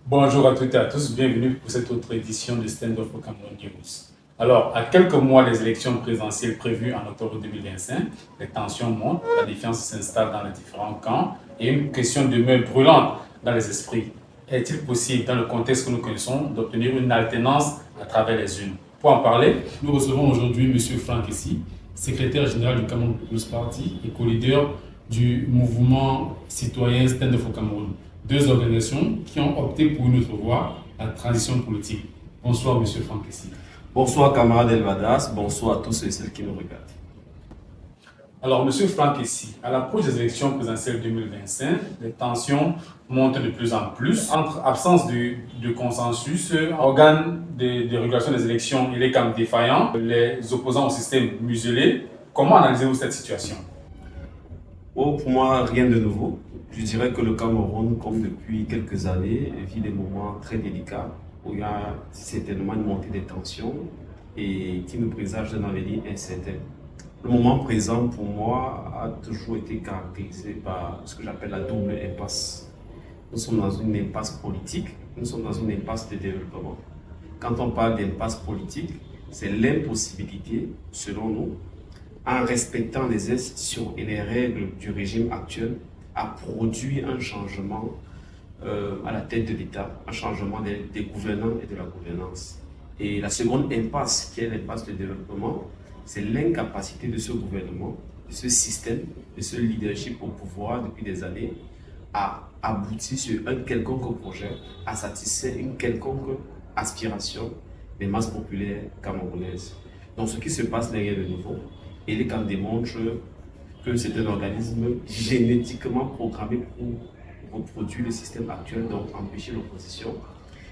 Bonjour à toutes et à tous, bienvenue pour cette autre édition de Stand Up for Cameroun News. Alors, à quelques mois des élections présidentielles prévues en octobre 2025, les tensions montent, la défiance s'installe dans les différents camps et une question demeure brûlante dans les esprits. Est-il possible, dans le contexte que nous connaissons, d'obtenir une alternance à travers les urnes? Pour en parler, nous recevons aujourd'hui M. Franck Essi, secrétaire général du Cameroun People's Party et co-leader du mouvement citoyen Stand Up for Cameroun. Deux organisations qui ont opté pour une autre voie, la transition politique. Bonsoir, M. Franck Essi. Bonsoir, camarade Elvadas. Bonsoir à tous ceux et celles qui nous regardent. Alors, M. Franck Essi, à l'approche des élections présidentielles 2025, les tensions montent de plus en plus. Entre absence de consensus, organes de régulation des élections et les camps défaillants, les opposants au système muselé, comment analysez-vous cette situation? Oh, pour moi, rien de nouveau. Je dirais que le Cameroun, comme depuis quelques années, vit des moments très délicats où il y a certainement une montée des tensions et qui nous présage d'un avenir incertain. Le moment présent, pour moi, a toujours été caractérisé par ce que j'appelle la double impasse. Nous sommes dans une impasse politique, nous sommes dans une impasse de développement. Quand on parle d'impasse politique, c'est l'impossibilité, selon nous, en respectant les institutions et les règles du régime actuel, a produit un changement à la tête de l'État, un changement des gouvernants et de la gouvernance. Et la seconde impasse, qui est l'impasse de développement, c'est l'incapacité de ce gouvernement, de ce système, de ce leadership au pouvoir depuis des années, à aboutir sur un quelconque projet, à satisfaire une quelconque aspiration des masses populaires camerounaises. Donc ce qui se passe n'est rien de nouveau. Et les camps démontrent que c'est un organisme génétiquement programmé pour reproduire le système actuel, donc empêcher l'opposition.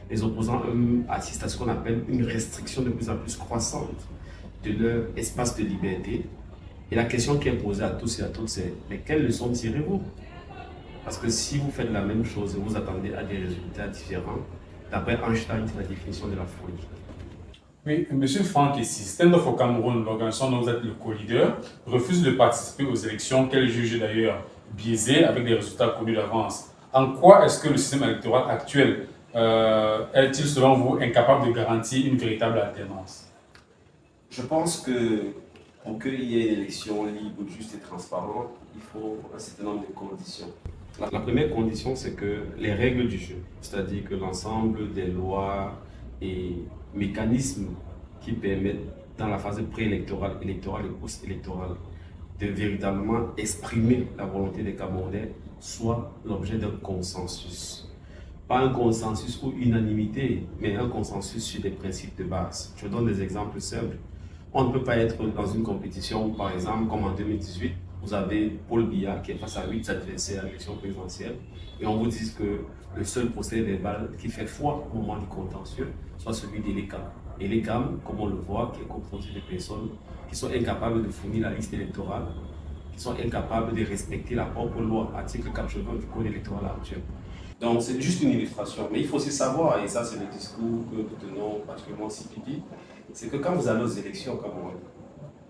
Les opposants, eux, assistent à ce qu'on appelle une restriction de plus en plus croissante de leur espace de liberté. Et la question qui est posée à tous et à toutes, c'est mais quelles leçons tirez-vous? Parce que si vous faites la même chose et vous attendez à des résultats différents, d'après Einstein, c'est la définition de la folie. Oui, M. Franck Essi, Stand Up for Cameroun, l'organisation dont vous êtes le co-leader, refuse de participer aux élections qu'elle juge d'ailleurs biaisées avec des résultats connus d'avance. En quoi est-ce que le système électoral actuel est-il selon vous incapable de garantir une véritable alternance? Je pense que pour qu'il y ait une élection libre, juste et transparente, il faut un certain nombre de conditions. La première condition, c'est que les règles du jeu, c'est-à-dire que l'ensemble des lois et mécanismes qui permettent, dans la phase préélectorale, électorale et post-électorale, de véritablement exprimer la volonté des Camerounais, soient l'objet d'un consensus. Pas un consensus ou unanimité, mais un consensus sur des principes de base. Je donne des exemples simples. On ne peut pas être dans une compétition où, par exemple, comme en 2018, vous avez Paul Biya qui est face à 8 adversaires à l'élection présidentielle et on vous dit que le seul procès verbal qui fait foi au moment du contentieux soit celui d'Elekam. Elekam, comme on le voit, qui est composé de personnes qui sont incapables de fournir la liste électorale, qui sont incapables de respecter la propre loi, article 80 du code électoral actuel. Donc c'est juste une illustration, mais il faut aussi savoir, et ça c'est le discours que nous tenons particulièrement si pipi, c'est que quand vous allez aux élections comme moi,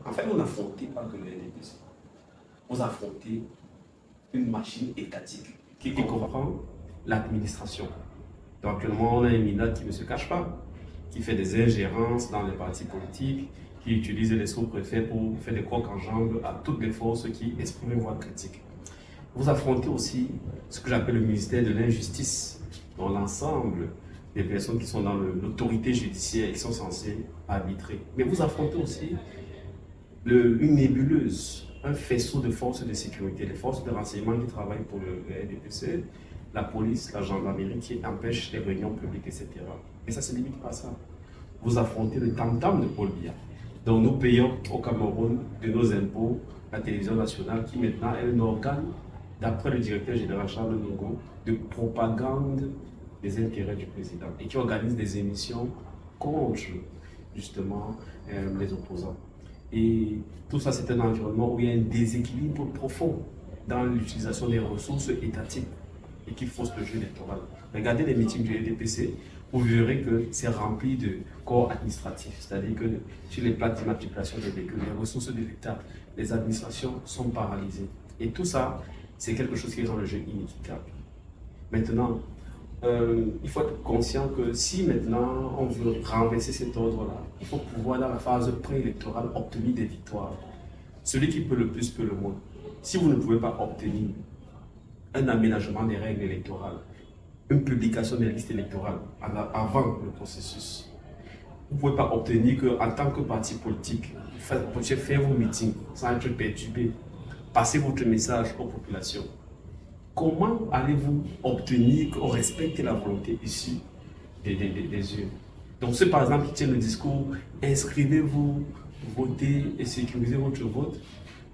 en fait vous n'affrontez pas que le NDPC. Vous affrontez une machine étatique qui comprend l'administration. Donc actuellement, on a un MINAT qui ne se cache pas, qui fait des ingérences dans les partis politiques, qui utilise les sous-préfets pour faire des crocs en jambes à toutes les forces qui expriment une voix critique. Vous affrontez aussi ce que j'appelle le ministère de l'injustice, dont l'ensemble des personnes qui sont dans l'autorité judiciaire et qui sont censées arbitrer. Mais vous affrontez aussi une nébuleuse, un faisceau de forces de sécurité, les forces de renseignement qui travaillent pour le RDPC, la police, la gendarmerie qui empêchent les réunions publiques, etc. Et ça ne se limite pas à ça. Vous affrontez le tam-tam de Paul Biya. Donc nous payons au Cameroun de nos impôts la télévision nationale qui maintenant est un organe, d'après le directeur général Charles Nongo, de propagande des intérêts du président et qui organise des émissions contre justement les opposants. Et tout ça, c'est un environnement où il y a un déséquilibre profond dans l'utilisation des ressources étatiques et qui fausse le jeu électoral. Regardez les meetings du LDPC, vous verrez que c'est rempli de corps administratifs. C'est-à-dire que sur les plaques d'immatriculation des véhicules, les ressources de l'État, les administrations sont paralysées. Et tout ça, c'est quelque chose qui rend le jeu inéquitable. Maintenant, il faut être conscient que si maintenant on veut renverser cet ordre-là, il faut pouvoir dans la phase préélectorale obtenir des victoires. Celui qui peut le plus peut le moins. Si vous ne pouvez pas obtenir un aménagement des règles électorales, une publication des listes électorales avant le processus, vous ne pouvez pas obtenir qu'en tant que parti politique, faire vos meetings sans être perturbé, passer votre message aux populations. Comment allez-vous obtenir qu'on respecte la volonté issue des urnes? Donc ceux par exemple qui tiennent le discours, inscrivez-vous, votez et sécurisez votre vote.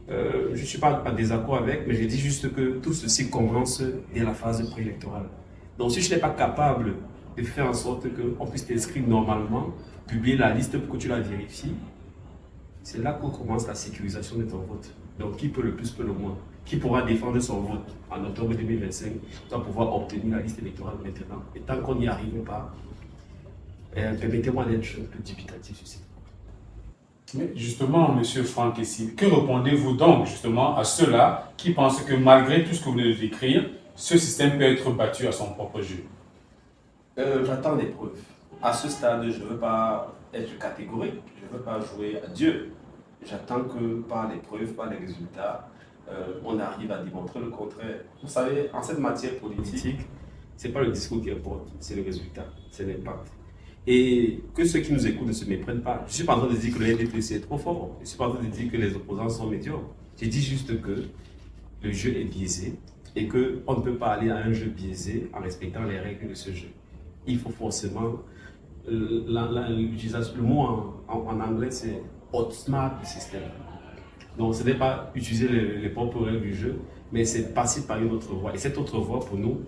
Je ne suis pas en désaccord avec, mais je dis juste que tout ceci commence dès la phase préélectorale. Donc si je n'ai pas capable de faire en sorte qu'on puisse t'inscrire normalement, publier la liste pour que tu la vérifies, c'est là qu'on commence la sécurisation de ton vote. Donc qui peut le plus peut le moins. Qui pourra défendre son vote en octobre 2025 doit pouvoir obtenir la liste électorale maintenant. Et tant qu'on n'y arrive pas, permettez-moi d'être un peu dubitatif sur ça. Mais justement, Monsieur Franck Essi, que répondez-vous donc justement à ceux-là qui pensent que malgré tout ce que vous venez de décrire, ce système peut être battu à son propre jeu? J'attends des preuves. À ce stade, je ne veux pas être catégorique, je ne veux pas jouer à Dieu. J'attends que par les preuves, par les résultats, on arrive à démontrer le contraire. Vous savez, en cette matière politique, ce n'est pas le discours qui importe, c'est le résultat, c'est l'impact. Et que ceux qui nous écoutent ne se méprennent pas. Je ne suis pas en train de dire que le NDPC est trop fort, je ne suis pas en train de dire que les opposants sont médiocres. Je dis juste que le jeu est biaisé et qu'on ne peut pas aller à un jeu biaisé en respectant les règles de ce jeu. Il faut forcément, le mot en anglais c'est outsmart the system. Donc ce n'est pas utiliser les propres règles du jeu, mais c'est passer par une autre voie. Et cette autre voie pour nous,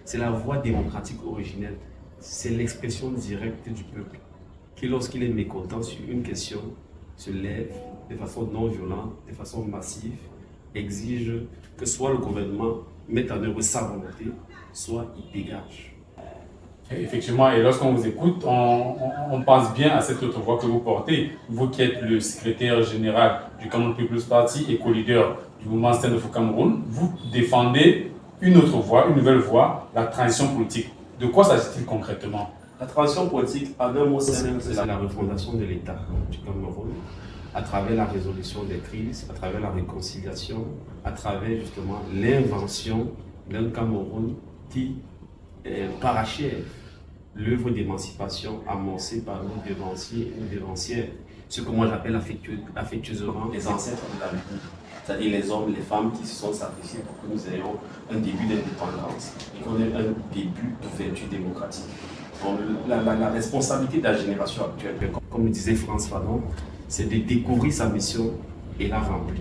c'est la voie démocratique originelle. C'est l'expression directe du peuple qui, lorsqu'il est mécontent sur une question, se lève de façon non violente, de façon massive, exige que soit le gouvernement mette en œuvre sa volonté, soit il dégage. Effectivement, et lorsqu'on vous écoute, on pense bien à cette autre voix que vous portez. Vous qui êtes le secrétaire général du Cameroun People's Party et co-leader du mouvement Stand Up for Cameroun, vous défendez une autre voie, une nouvelle voie, la transition politique. De quoi s'agit-il concrètement? La transition politique, en un mot simple, c'est la refondation de l'État du Cameroun, à travers la résolution des crises, à travers la réconciliation, à travers justement l'invention d'un Cameroun qui parachève l'œuvre d'émancipation amorcée par nos devanciers et nos devancières, ce que moi j'appelle affectueusement les ancêtres de la République, c'est-à-dire les hommes, les femmes qui se sont sacrifiés pour que nous ayons un début d'indépendance et qu'on ait un début d'ouverture démocratique. Donc, la responsabilité de la génération actuelle, comme le disait Frantz Fanon, c'est de découvrir sa mission et la remplir.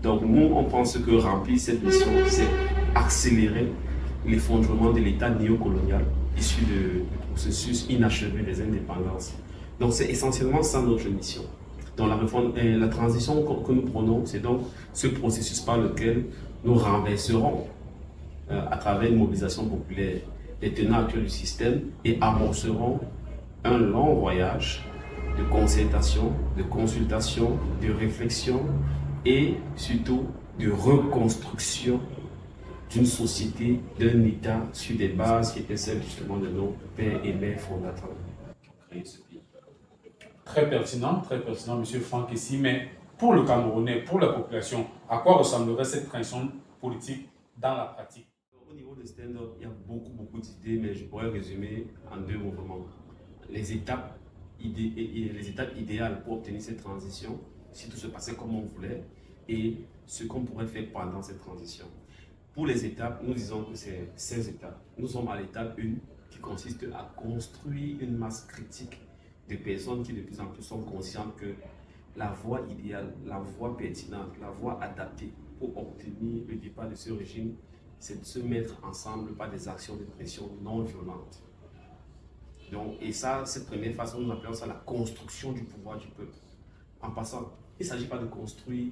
Donc nous, on pense que remplir cette mission, c'est accélérer l'effondrement de l'État néocolonial issu du processus inachevé des indépendances. Donc c'est essentiellement ça notre mission. Donc la transition que nous prenons, c'est donc ce processus par lequel nous renverserons à travers une mobilisation populaire les tenants actuels du système et amorceront un long voyage de concertation, de consultation, de réflexion et surtout de reconstruction d'une société, d'un État sur des bases qui étaient celles justement de nos pères et mères fondateurs qui ont créé ce pays. Très pertinent, M. Franck Essi. Mais pour le Camerounais, pour la population, à quoi ressemblerait cette transition politique dans la pratique? Au niveau de stand-up, il y a beaucoup d'idées, mais je pourrais résumer en deux mouvements. Les étapes idéales pour obtenir cette transition, si tout se passait comme on voulait, et ce qu'on pourrait faire pendant cette transition. Pour les étapes, nous disons que c'est 16 étapes. Nous sommes à l'étape 1 qui consiste à construire une masse critique de personnes qui de plus en plus sont conscientes que la voie idéale, la voie pertinente, la voie adaptée pour obtenir le départ de ce régime, c'est de se mettre ensemble par des actions de pression non violentes. Donc, et ça, cette première phase, nous appelons ça la construction du pouvoir du peuple. En passant, il ne s'agit pas de construire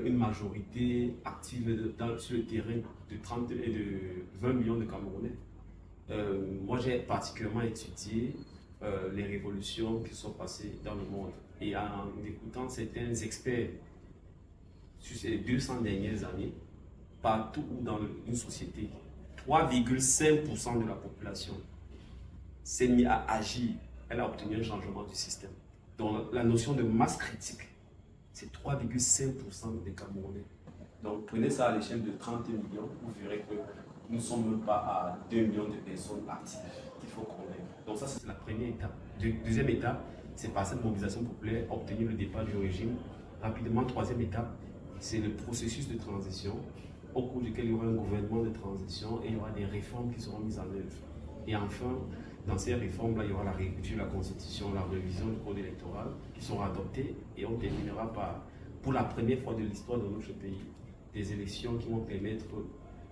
une majorité active sur le terrain de 30 et de 20 millions de Camerounais. Moi, j'ai particulièrement étudié les révolutions qui sont passées dans le monde. Et en écoutant certains experts sur ces 200 dernières années, partout dans une société, 3,5% de la population s'est mis à agir. Elle a obtenu un changement du système. Donc la notion de masse critique, c'est 3,5% des Camerounais. Donc prenez ça à l'échelle de 30 millions, vous verrez que nous ne sommes même pas à 2 millions de personnes actives qu'il faut convaincre. Donc ça, c'est la première étape. Deuxième étape, c'est par cette mobilisation populaire, obtenir le départ du régime. Rapidement, troisième étape, c'est le processus de transition, au cours duquel il y aura un gouvernement de transition et il y aura des réformes qui seront mises en œuvre. Et enfin, dans ces réformes-là, il y aura la réécriture de la Constitution, la révision du Code électoral qui seront adoptées et on terminera par, pour la première fois de l'histoire de notre pays, des élections qui vont permettre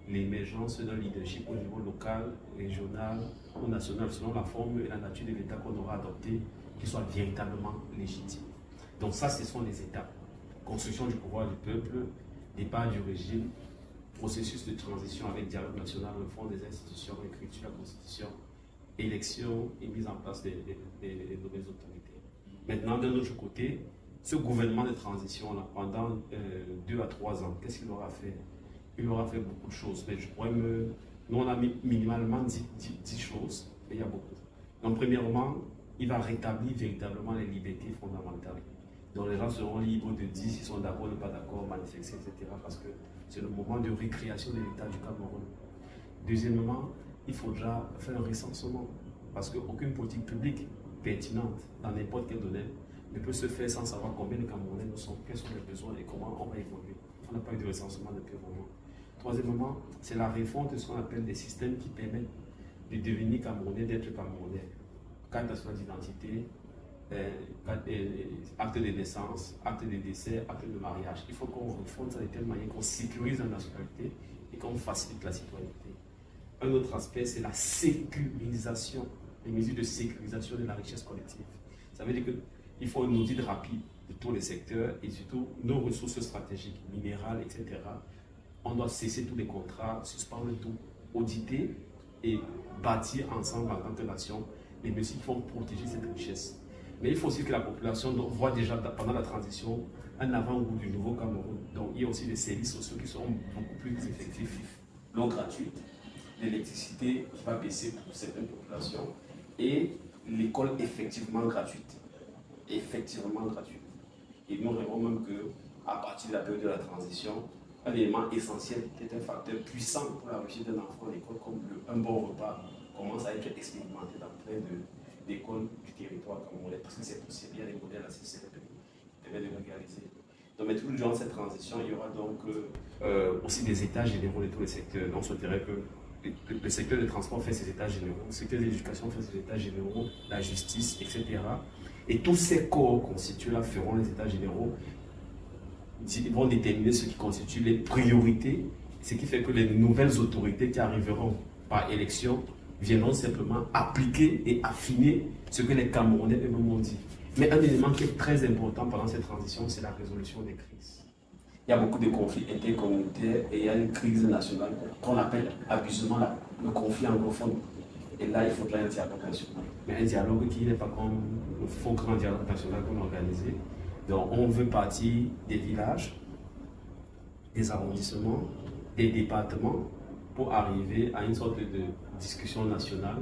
l'émergence d'un leadership au niveau local, régional ou national, selon la forme et la nature de l'État qu'on aura adopté, qui soit véritablement légitime. Donc ça, ce sont les étapes. Construction du pouvoir du peuple, départ du régime, processus de transition avec dialogue national, réforme des institutions, écriture de la Constitution, élection et mise en place des nouvelles autorités. Maintenant, d'un autre côté, ce gouvernement de transition-là, pendant 2 à 3 ans, qu'est-ce qu'il aura fait? Il aura fait beaucoup de choses, mais je pourrais nous, on a mis minimalement 10 choses, mais il y a beaucoup. Donc, premièrement, il va rétablir véritablement les libertés fondamentales. Donc, les gens seront libres de dire s'ils sont d'accord ou pas d'accord, manifester, etc. Parce que c'est le moment de récréation de l'État du Cameroun. Deuxièmement, il faudra faire un recensement. Parce qu'aucune politique publique pertinente dans n'importe quel domaine ne peut se faire sans savoir combien de Camerounais nous sommes, quels sont les besoins et comment on va évoluer. On n'a pas eu de recensement depuis un moment. Troisièmement, c'est la réforme de ce qu'on appelle des systèmes qui permettent de devenir Camerounais, d'être Camerounais. Carte nationale d'identité, acte de naissance, acte de décès, acte de mariage. Il faut qu'on refonde ça de telle manière qu'on sécurise la nationalité et qu'on facilite la citoyenneté. Un autre aspect, c'est la sécurisation, les mesures de sécurisation de la richesse collective. Ça veut dire qu'il faut un audit rapide de tous les secteurs et surtout nos ressources stratégiques, minérales, etc. On doit cesser tous les contrats, suspendre tout, auditer et bâtir ensemble en tant que nation les mesures qui vont protéger cette richesse. Mais il faut aussi que la population voit déjà pendant la transition un avant-goût du nouveau Cameroun. Donc il y a aussi des services sociaux qui seront beaucoup plus effectifs. L'eau gratuite, l'électricité qui va baisser pour certaines populations et l'école effectivement gratuite. Effectivement gratuite. Et nous rêvons même qu'à partir de la période de la transition, un élément essentiel qui est un facteur puissant pour la réussite d'un enfant à l'école, comme un bon repas, commence à être expérimenté dans plein d'écoles du territoire camerounais, parce que c'est possible, il y a des modèles assez célèbres qui permettent de réaliser. Donc, mais tout durant cette transition, il y aura donc aussi des états généraux de tous les secteurs. On souhaiterait que le secteur des transports fait ses états généraux, le secteur de l'éducation fait ses états généraux, la justice, etc. Et tous ces corps constitués-là feront les états généraux, ils vont déterminer ce qui constitue les priorités, ce qui fait que les nouvelles autorités qui arriveront par élection viendront simplement appliquer et affiner ce que les Camerounais eux-mêmes ont dit. Mais un élément qui est très important pendant cette transition, c'est la résolution des crises. Il y a beaucoup de conflits intercommunautaires et il y a une crise nationale qu'on appelle abusivement le conflit anglophone. Et là, il faudra un dialogue national. Mais un dialogue qui n'est pas comme le faux grand dialogue national qu'on a organisé. Donc, on veut partir des villages, des arrondissements, des départements, pour arriver à une sorte de discussion nationale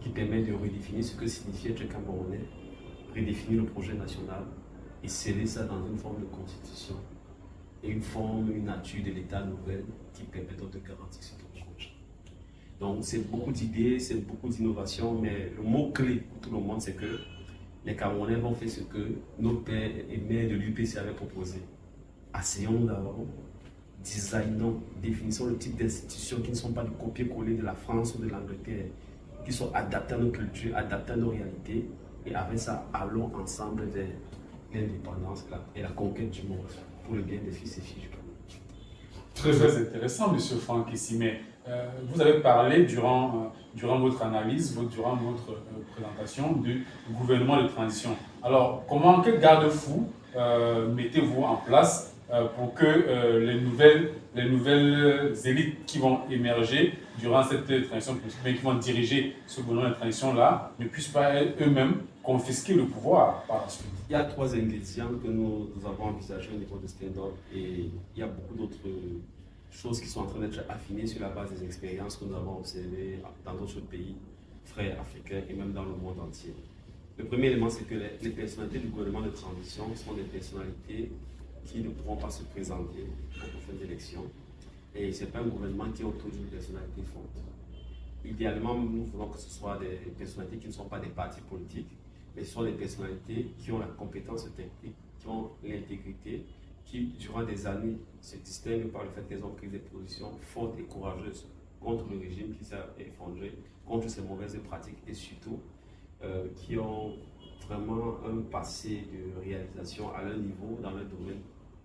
qui permet de redéfinir ce que signifie être Camerounais, redéfinir le projet national et sceller ça dans une forme de constitution et une nature de l'État nouvelle qui permet donc de garantir ce projet. Donc c'est beaucoup d'idées, c'est beaucoup d'innovations, mais le mot-clé pour tout le monde, c'est que les Camerounais vont faire ce que nos pères et mères de l'UPC avaient proposé. Asseyons d'abord, designons, définissons le type d'institutions qui ne sont pas du copier-coller de la France ou de l'Angleterre, qui sont adaptées à nos cultures, adaptées à nos réalités, et avec ça, allons ensemble vers l'indépendance et la conquête du monde pour le bien des fils et filles du Cameroun. Très intéressant, M. Franck, ici, mais vous avez parlé durant votre analyse, durant votre présentation du gouvernement de transition. Alors, quel garde-fou mettez-vous en place pour que les nouvelles élites qui vont émerger durant cette transition politique, mais qui vont diriger ce gouvernement de transition-là, ne puissent pas eux-mêmes confisquer le pouvoir par la suite? Il y a trois ingrédients que nous avons envisagés au niveau de stand-up et il y a beaucoup d'autres choses qui sont en train d'être affinées sur la base des expériences que nous avons observées dans d'autres pays, frères africains et même dans le monde entier. Le premier élément, c'est que les personnalités du gouvernement de transition sont des personnalités qui ne pourront pas se présenter aux prochaines élections. Et ce n'est pas un gouvernement qui est autour d'une personnalité forte. Idéalement, nous voulons que ce soit des personnalités qui ne sont pas des partis politiques, mais ce sont des personnalités qui ont la compétence technique, qui ont l'intégrité, qui, durant des années, se distinguent par le fait qu'elles ont pris des positions fortes et courageuses contre le régime qui s'est effondré, contre ces mauvaises pratiques et surtout qui ont vraiment un passé de réalisation à leur niveau dans leur domaine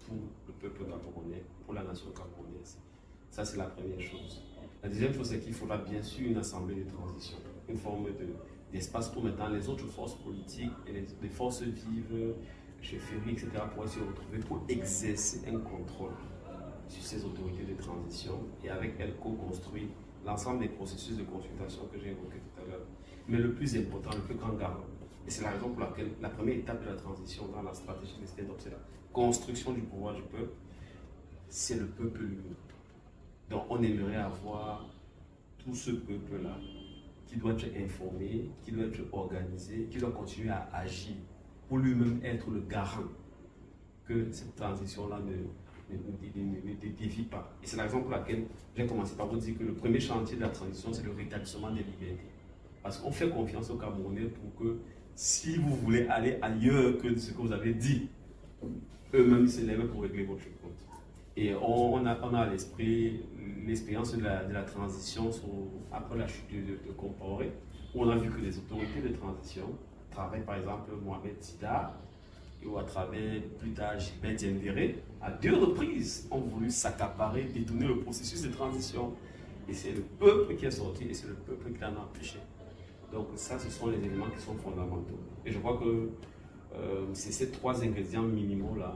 pour le peuple camerounais, pour la nation camerounaise. Ça, c'est la première chose. La deuxième chose, c'est qu'il faudra bien sûr une assemblée de transition, une forme d'espace où maintenant les autres forces politiques et les forces vives, chefferies, etc., pourraient se retrouver pour exercer un contrôle sur ces autorités de transition et avec elles co-construire l'ensemble des processus de consultation que j'ai évoqués tout à l'heure. Mais le plus important, le plus grand garant, et c'est la raison pour laquelle la première étape de la transition dans la stratégie de stand-up, c'est la construction du pouvoir du peuple, c'est le peuple lui-même. Donc on aimerait avoir tout ce peuple-là qui doit être informé, qui doit être organisé, qui doit continuer à agir pour lui-même être le garant que cette transition-là ne dévie pas. Et c'est la raison pour laquelle j'ai commencé par vous dire que le premier chantier de la transition, c'est le rétablissement des libertés. Parce qu'on fait confiance aux Camerounais pour que si vous voulez aller ailleurs que ce que vous avez dit, eux-mêmes se lèvent pour régler votre compte. Et on a à l'esprit l'expérience de la transition après la chute de Compaoré, où on a vu que les autorités de transition, à travers par exemple Mohamed Zida, ou à travers plus tard Gilbert Diendéré, à 2 reprises, ont voulu s'accaparer, détourner le processus de transition. Et c'est le peuple qui est sorti et c'est le peuple qui l'en a empêché. Donc ça, ce sont les éléments qui sont fondamentaux. Et je crois que c'est ces 3 ingrédients minimaux-là,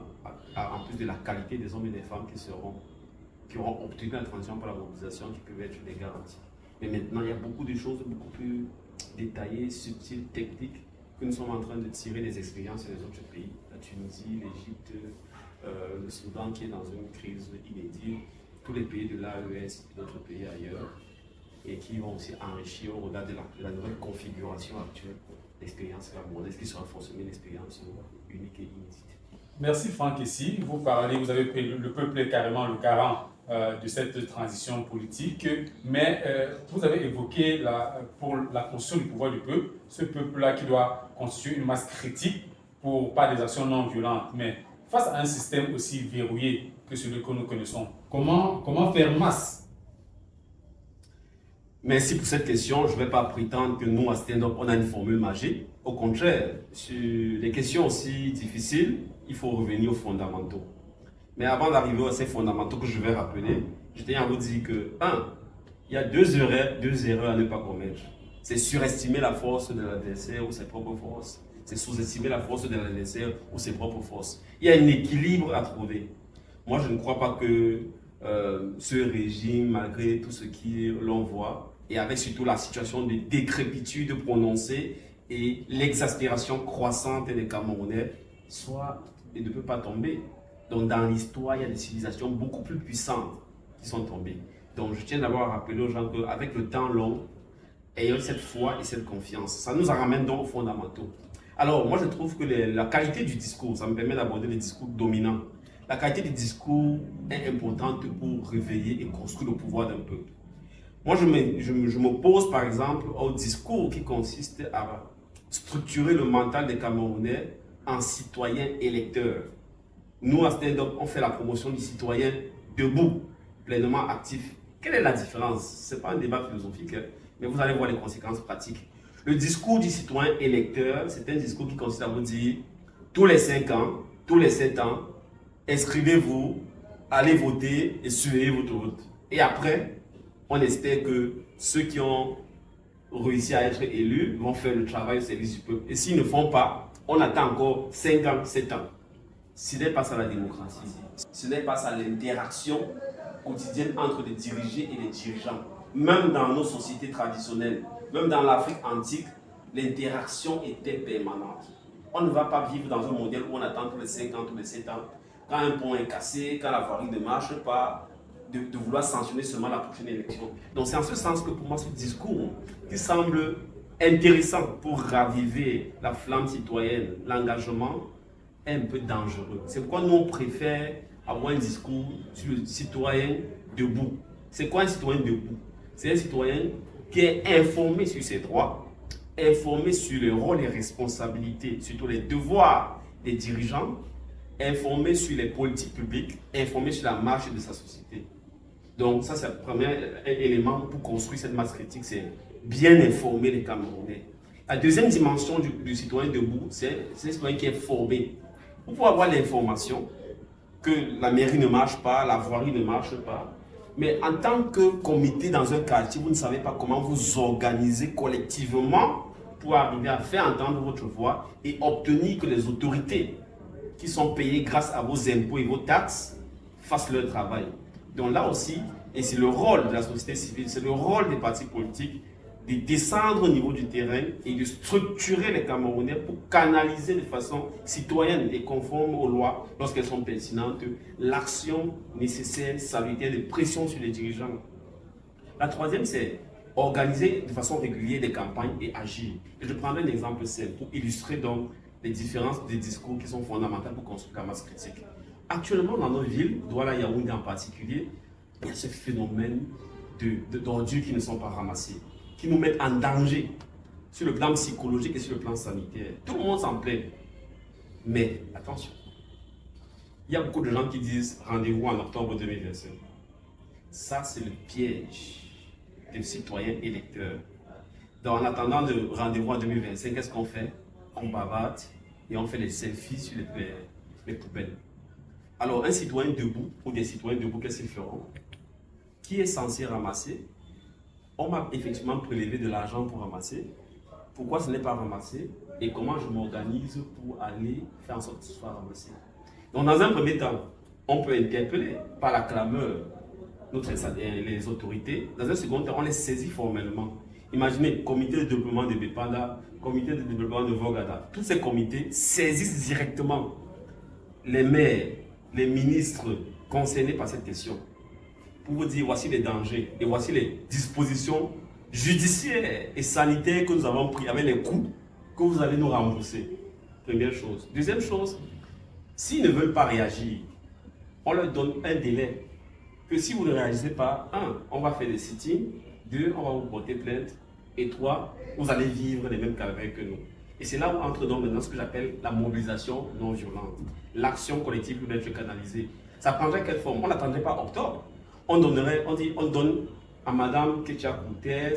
en plus de la qualité des hommes et des femmes qui auront obtenu la transition par la mobilisation, qui peuvent être des garanties. Mais maintenant, il y a beaucoup de choses beaucoup plus détaillées, subtiles, techniques, que nous sommes en train de tirer des expériences des autres pays. La Tunisie, l'Égypte, le Soudan qui est dans une crise inédite, tous les pays de l'AES et d'autres pays ailleurs, et qui vont aussi enrichir au-delà de la nouvelle configuration actuelle l'expérience camerounaise, qui sera forcément une expérience unique et inédite. Merci Franck Essi. Vous avez pris le peuple est carrément le garant de cette transition politique, mais vous avez évoqué pour la construction du pouvoir du peuple, ce peuple-là qui doit constituer une masse critique par des actions non violentes. Mais face à un système aussi verrouillé que celui que nous connaissons, comment faire masse? Merci pour cette question. Je ne vais pas prétendre que nous, à Stand-Up, on a une formule magique. Au contraire, sur des questions aussi difficiles, il faut revenir aux fondamentaux. Mais avant d'arriver à ces fondamentaux que je vais rappeler, je tiens à vous dire que, il y a deux erreurs à ne pas commettre. C'est surestimer la force de l'adversaire ou ses propres forces. C'est sous-estimer la force de l'adversaire ou ses propres forces. Il y a un équilibre à trouver. Moi, je ne crois pas que ce régime, malgré tout ce l'on voit, et avec surtout la situation de décrépitude prononcée et l'exaspération croissante des Camerounais, soit et ne peut pas tomber. Donc dans l'histoire, il y a des civilisations beaucoup plus puissantes qui sont tombées. Donc je tiens d'abord à rappeler aux gens qu'avec le temps long, ayons cette foi et cette confiance. Ça nous ramène donc aux fondamentaux. Alors moi je trouve que la qualité du discours, ça me permet d'aborder les discours dominants. La qualité du discours est importante pour réveiller et construire le pouvoir d'un peuple. Moi, je m'oppose par exemple au discours qui consiste à structurer le mental des Camerounais en citoyens électeurs. Nous, à Stand-Up, on fait la promotion du citoyen debout, pleinement actif. Quelle est la différence? Ce n'est pas un débat philosophique, mais vous allez voir les conséquences pratiques. Le discours du citoyen électeur, c'est un discours qui consiste à vous dire tous les 5 ans, tous les 7 ans, inscrivez-vous, allez voter et suivez votre vote. Et après, on espère que ceux qui ont réussi à être élus vont faire le travail au service du peuple. Et s'ils ne font pas, on attend encore 5 ans, 7 ans. Ce n'est pas ça la démocratie. Ce n'est pas ça l'interaction quotidienne entre les dirigés et les dirigeants. même dans nos sociétés traditionnelles, même dans l'Afrique antique, l'interaction était permanente. On ne va pas vivre dans un modèle où on attend tous les 5 ans, tous les 7 ans, quand un pont est cassé, quand la voirie ne marche pas, de vouloir sanctionner seulement la prochaine élection. Donc c'est en ce sens que pour moi ce discours qui semble intéressant pour raviver la flamme citoyenne, l'engagement, est un peu dangereux. C'est pourquoi nous on préfère avoir un discours sur le citoyen debout. C'est quoi un citoyen debout? C'est un citoyen qui est informé sur ses droits, informé sur les rôles et responsabilités, surtout les devoirs des dirigeants, informé sur les politiques publiques, informé sur la marche de sa société. Donc ça, c'est le premier élément pour construire cette masse critique, c'est bien informer les Camerounais. La deuxième dimension du citoyen debout, c'est un citoyen qui est formé. Vous pouvez avoir l'information que la mairie ne marche pas, la voirie ne marche pas, mais en tant que comité dans un quartier, vous ne savez pas comment vous organiser collectivement pour arriver à faire entendre votre voix et obtenir que les autorités qui sont payées grâce à vos impôts et vos taxes fassent leur travail. Donc là aussi, et c'est le rôle de la société civile, c'est le rôle des partis politiques de descendre au niveau du terrain et de structurer les Camerounais pour canaliser de façon citoyenne et conforme aux lois, lorsqu'elles sont pertinentes, l'action nécessaire, salutaire de pression sur les dirigeants. La troisième, c'est organiser de façon régulière des campagnes et agir. Et je prendrai un exemple simple pour illustrer donc les différences des discours qui sont fondamentales pour construire la masse critique. Actuellement, dans nos villes, Douala, Yaoundé en particulier, il y a ce phénomène d'ordures qui ne sont pas ramassées, qui nous mettent en danger sur le plan psychologique et sur le plan sanitaire. Tout le monde s'en plaint. Mais attention, il y a beaucoup de gens qui disent rendez-vous en octobre 2025. Ça, c'est le piège des citoyens électeurs. Donc, en attendant le rendez-vous en 2025, qu'est-ce qu'on fait? On bavarde et on fait les selfies sur les poubelles. Alors, un citoyen debout ou des citoyens debout, qu'est-ce qu'ils feront? Qui est censé ramasser? On m'a effectivement prélevé de l'argent pour ramasser. Pourquoi ce n'est pas ramassé? Et comment je m'organise pour aller faire en sorte que ce soit ramassé? Donc, dans un premier temps, on peut interpeller par la clameur les autorités. Dans un second temps, on les saisit formellement. Imaginez, comité de développement de Bepanda, comité de développement de Vogada. Tous ces comités saisissent directement les maires, les ministres concernés par cette question pour vous dire voici les dangers et voici les dispositions judiciaires et sanitaires que nous avons prises avec les coûts que vous allez nous rembourser. Première chose. Deuxième chose, s'ils ne veulent pas réagir, on leur donne un délai. Que si vous ne réagissez pas, 1, on va faire des sit-ins, 2, on va vous porter plainte, et 3, vous allez vivre les mêmes calvaires que nous. Et c'est là où entre donc maintenant ce que j'appelle la mobilisation non violente. L'action collective doit être canalisée. Ça prendrait quelle forme? On n'attendrait pas octobre. On donne à Madame Ketia Koutez,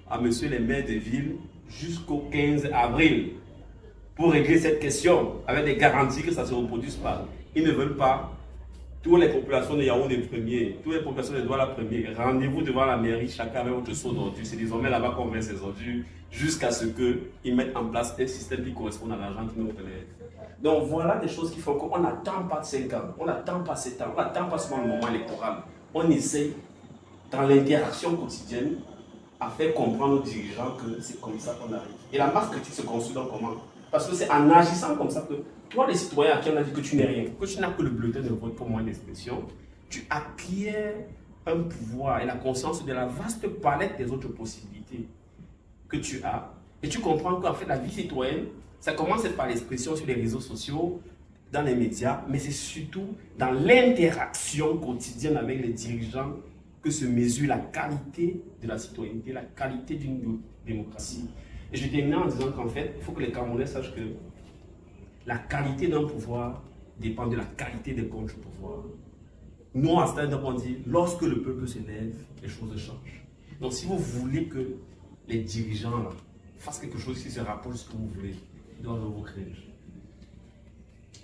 à Monsieur les maires de ville, jusqu'au 15 avril pour régler cette question avec des garanties que ça ne se reproduise pas. Ils ne veulent pas. Toutes les populations de Yaoundé premier, toutes les populations de Douala premier, rendez-vous devant la mairie, chacun avec votre seau d'ordures. C'est désormais là-bas qu'on met ces ordures jusqu'à ce qu'ils mettent en place un système qui correspond à l'argent qui nous relève. Donc voilà des choses qui font qu'on n'attend pas 5 ans, on n'attend pas 7 ans, on n'attend pas seulement le moment électoral. On essaye, dans l'interaction quotidienne, à faire comprendre aux dirigeants que c'est comme ça qu'on arrive. Et la masse critique se construit donc comment? Parce que c'est en agissant comme ça que toi, les citoyens à qui on a dit que tu n'es rien, que tu n'as que le bulletin de vote pour moyen d'expression, tu acquiers un pouvoir et la conscience de la vaste palette des autres possibilités que tu as. Et tu comprends qu'en fait, la vie citoyenne, ça commence par l'expression sur les réseaux sociaux, dans les médias, mais c'est surtout dans l'interaction quotidienne avec les dirigeants que se mesure la qualité de la citoyenneté, la qualité d'une démocratie. Et je termine en disant qu'en fait, il faut que les Camerounais sachent que la qualité d'un pouvoir dépend de la qualité des comptes du pouvoir. Nous, à stand-up, on dit, lorsque le peuple se lève, les choses changent. Donc, si vous voulez que les dirigeants là, fassent quelque chose qui se rapproche de ce que vous voulez, ils doivent vous craindre.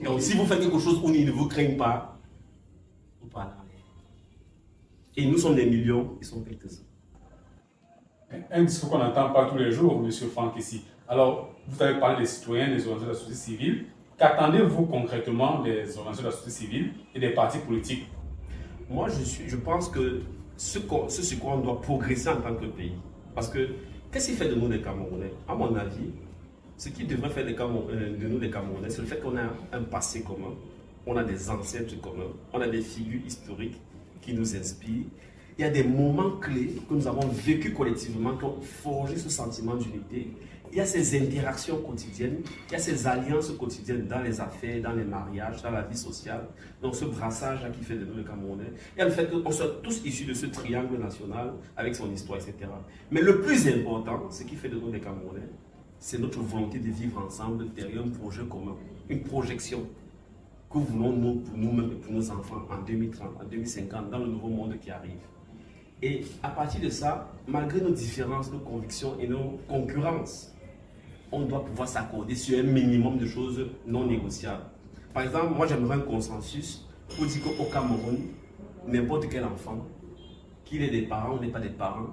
Donc, si vous faites quelque chose où ils ne vous craignent pas, vous parlez. Et nous sommes des millions, ils sont quelques-uns. Un discours qu'on n'entend pas tous les jours, M. Franck, ici. Alors, vous avez parlé des citoyens, des organisations de la société civile. Qu'attendez-vous concrètement des organisations de la société civile et des partis politiques? Moi, je pense que ce sur quoi on doit progresser en tant que pays. Parce que, qu'est-ce qui fait de nous des Camerounais? À mon avis, ce qui devrait faire de nous des Camerounais, c'est le fait qu'on a un passé commun, on a des ancêtres communs, on a des figures historiques qui nous inspirent. Il y a des moments clés que nous avons vécus collectivement qui ont forgé ce sentiment d'unité. Il y a ces interactions quotidiennes, il y a ces alliances quotidiennes dans les affaires, dans les mariages, dans la vie sociale. Donc ce brassage-là qui fait de nous les Camerounais. Il y a le fait qu'on soit tous issus de ce triangle national avec son histoire, etc. Mais le plus important, ce qui fait de nous les Camerounais, c'est notre volonté de vivre ensemble derrière un projet commun, une projection que voulons nous pour nous-mêmes et pour nos enfants en 2030, en 2050, dans le nouveau monde qui arrive. Et à partir de ça, malgré nos différences, nos convictions et nos concurrences, on doit pouvoir s'accorder sur un minimum de choses non négociables. Par exemple, moi j'aimerais un consensus pour dire qu'au Cameroun, n'importe quel enfant, qu'il ait des parents ou n'est pas des parents,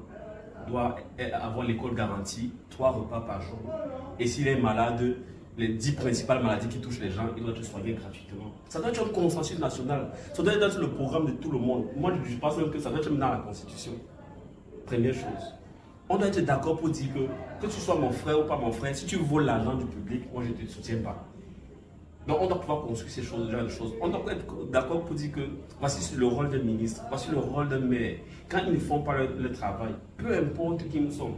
doit avoir l'école garantie, 3 repas par jour. Et s'il est malade, les 10 principales maladies qui touchent les gens, il doit être soigné gratuitement. Ça doit être un consensus national. Ça doit être le programme de tout le monde. Moi, je pense même que ça doit être dans la Constitution. Première chose. On doit être d'accord pour dire que tu sois mon frère ou pas mon frère, si tu voles l'argent du public, moi je ne te soutiens pas. Donc on doit pouvoir construire ces choses, genre de choses. On doit être d'accord pour dire que voici le rôle d'un ministre, voici le rôle d'un maire. Quand ils ne font pas le travail, peu importe qui nous sommes,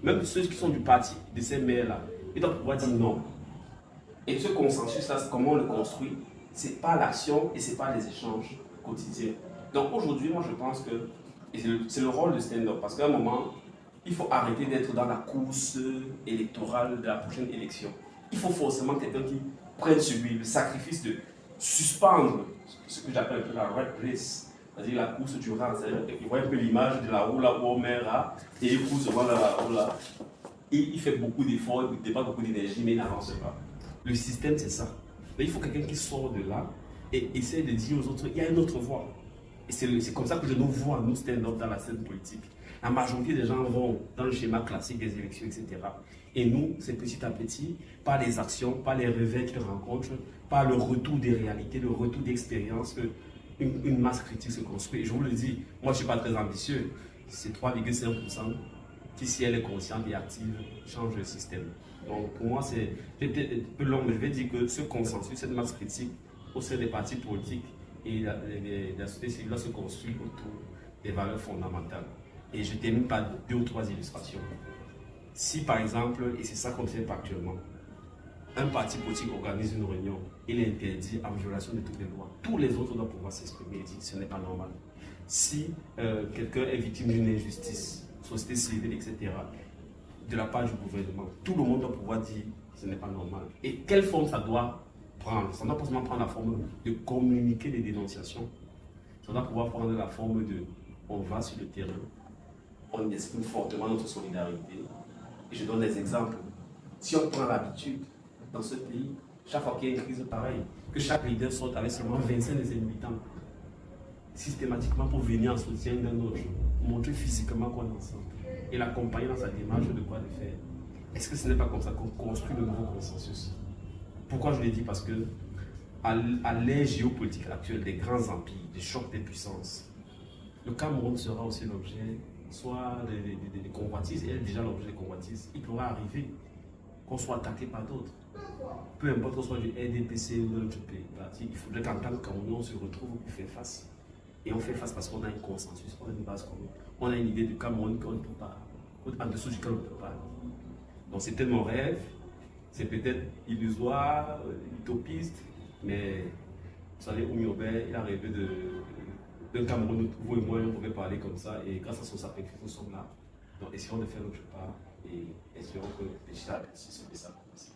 même ceux qui sont du parti de ces maires-là, ils doivent pouvoir dire non. Et ce consensus-là, comment on le construit? C'est pas l'action et c'est pas les échanges quotidiens. Donc aujourd'hui, moi je pense que c'est le rôle de stand-up, parce qu'à un moment, il faut arrêter d'être dans la course électorale de la prochaine élection. Il faut forcément quelqu'un qui prenne sur lui le sacrifice de suspendre ce que j'appelle un peu la rat race, c'est-à-dire la course du rat. Il voit un peu l'image de la roue là où on met rat et il court devant la roue là. Il fait beaucoup d'efforts, il ne dépense beaucoup d'énergie, mais il n'avance pas. Le système, c'est ça. Mais il faut quelqu'un qui sort de là et essaie de dire aux autres, il y a une autre voie. Et c'est comme ça que je nous vois, nous stand-up dans la scène politique. La majorité des gens vont dans le schéma classique des élections, etc. Et nous, c'est petit à petit, par les actions, par les réveils qu'ils rencontrent, par le retour des réalités, le retour d'expérience, une masse critique se construit. Et je vous le dis, moi je ne suis pas très ambitieux. C'est 3,5% qui, si elle est consciente et active, change le système. Donc pour moi, c'est peut-être un peu long, mais je vais dire que ce consensus, cette masse critique au sein des partis politiques et de la société civile doit se construire autour des valeurs fondamentales. Et je termine par 2 ou 3 illustrations. Si par exemple, et c'est ça qu'on fait actuellement, un parti politique organise une réunion, il est interdit en violation de toutes les lois. Tous les autres doivent pouvoir s'exprimer et dire que ce n'est pas normal. Si quelqu'un est victime d'une injustice, société civile, etc., de la part du gouvernement, tout le monde doit pouvoir dire que ce n'est pas normal. Et quelle forme ça doit prendre? Ça doit pas seulement prendre la forme de communiquer des dénonciations, ça doit pouvoir prendre la forme de on va sur le terrain, on exprime fortement notre solidarité. Et je donne des exemples. Si on prend l'habitude dans ce pays, chaque fois qu'il y a une crise pareille, que chaque leader sorte avec seulement 25 de ses militants, systématiquement pour venir en soutien d'un autre, montrer physiquement qu'on est ensemble et l'accompagner dans sa démarche de quoi le faire. Est-ce que ce n'est pas comme ça qu'on construit le nouveau consensus? Pourquoi je le dis? Parce que à l'ère géopolitique actuelle des grands empires, des chocs des puissances, le Cameroun sera aussi l'objet soit des convoitises, et elle est déjà l'objet des convoitises. Il pourra arriver qu'on soit attaqué par d'autres. Peu importe qu'on soit du RDPC ou de notre pays. Il faudrait qu'en tant que Cameroun, on se retrouve pour faire face. Et on fait face parce qu'on a un consensus, on a une base commune. On a une idée du Cameroun qu'on ne peut pas, en dessous duquel on ne peut pas. Donc c'était mon rêve, c'est peut-être illusoire, utopiste, mais vous savez, Oumi Aubert, il a rêvé d'un Cameroun où vous et moi on pouvait parler comme ça, et grâce à son sacrifice, nous sommes là. Donc essayons de faire notre part et espérons que petit à petit, ce que ça commence.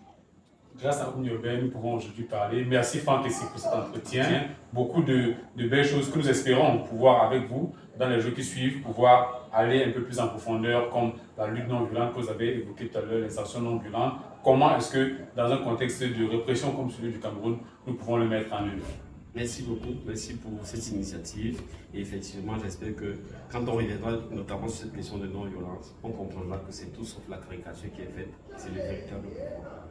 Grâce à Oumi Aubert, nous pouvons aujourd'hui parler. Merci Franck Essie pour cet entretien. Beaucoup de belles choses que nous espérons pouvoir avec vous dans les jours qui suivent, pouvoir aller un peu plus en profondeur, comme la lutte non violente que vous avez évoquée tout à l'heure, les actions non violentes. Comment est-ce que, dans un contexte de répression comme celui du Cameroun, nous pouvons le mettre en œuvre? Merci beaucoup, merci pour cette initiative. Et effectivement, j'espère que quand on reviendra notamment sur cette question de non-violence, on comprendra que c'est tout sauf la caricature qui est faite, c'est le véritable pouvoir.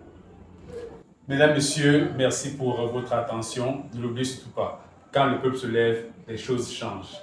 Mesdames, Messieurs, merci pour votre attention. Ne l'oubliez surtout pas, quand le peuple se lève, les choses changent.